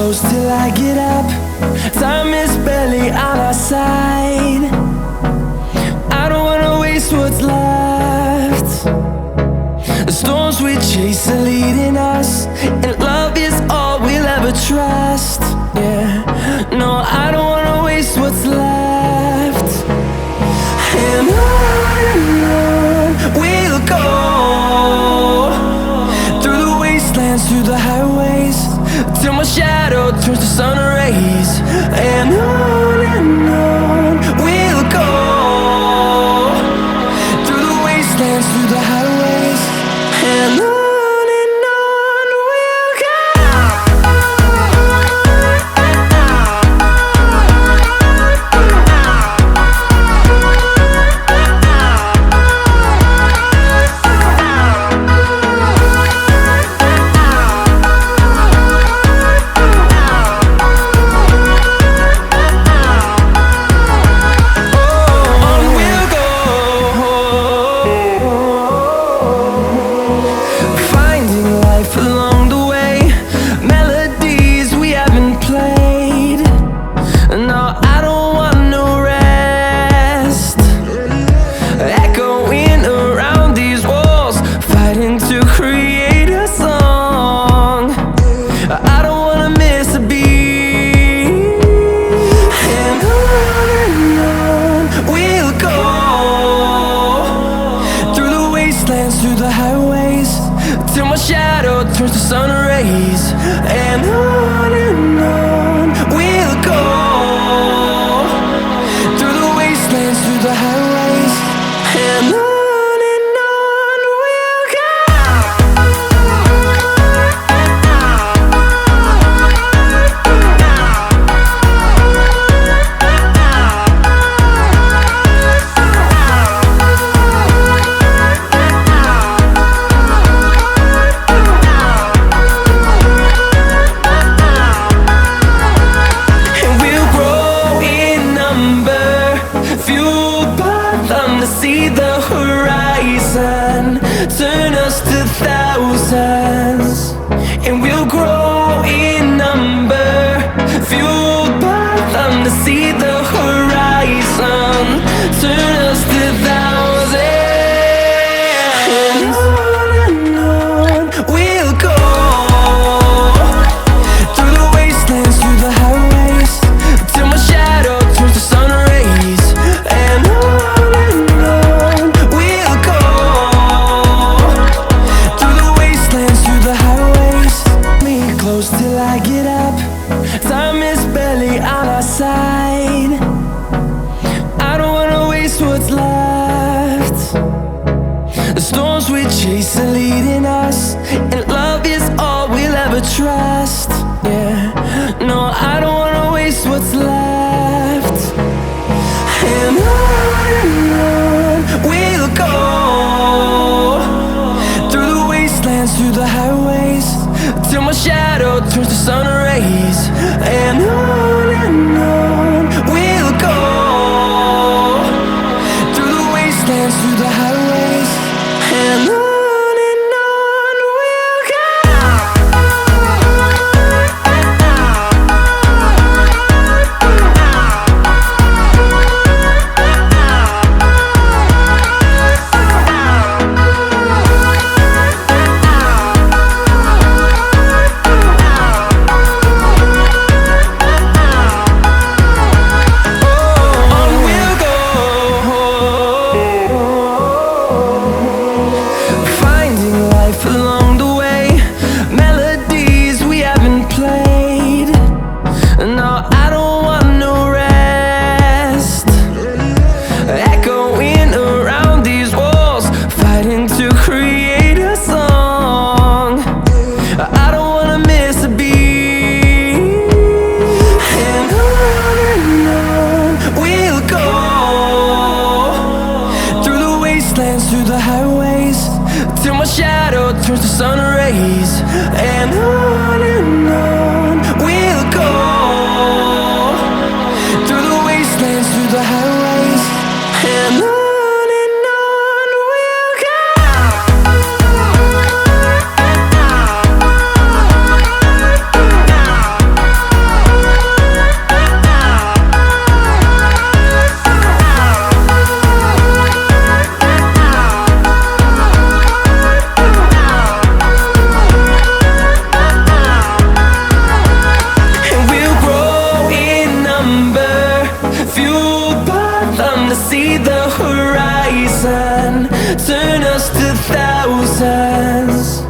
close till I get up. Time is barely on our side. I don't wanna waste what's left. The storms we chase are leading us, and love is all we'll ever trust. Yeah, no, I don't wanna waste what's left. And on we'll go, through the wastelands, through the highways, till my shadow turns to sun rays. And on we'll go, through the wastelands, through the highways, and on we'll go. Through the highways, till my shadow turns to sun rays. And on we'll go, through the wastelands, through the highways, and on we'll go. See the horizon, turn us to thousands, and we'll grow in number, fueled by them. To see the horizon, turn us to thousands, and on we'll go, through the wastelands, through the highways, till my shadow turns to sun rays. And till I get up, time is barely on our side. I don't wanna waste what's left. The storms we chase are leading us, and love is all we'll ever trust. Yeah, no, I don't wanna waste what's left. And on we'll go, through the wastelands, through the highways, till my shadow turns to sun rays. And on we'll go, through the wastelands, through the highways, and on we'll go. mountains,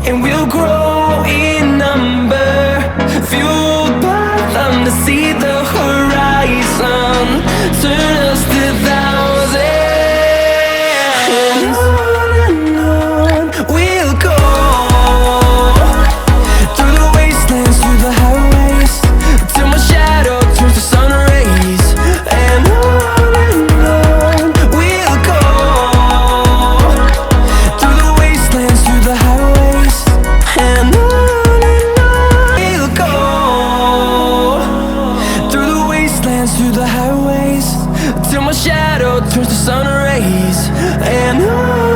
and we'll grow in number, fueled by them to see the horizon, turn us to thousands. And on we'll go, through the wastelands, through the highways, till my shadow turns to sun rays. And on we'll go, through the wastelands, through the highways. And on we'll go, through the wastelands, through the highways, till my shadow turns to sun rays. And on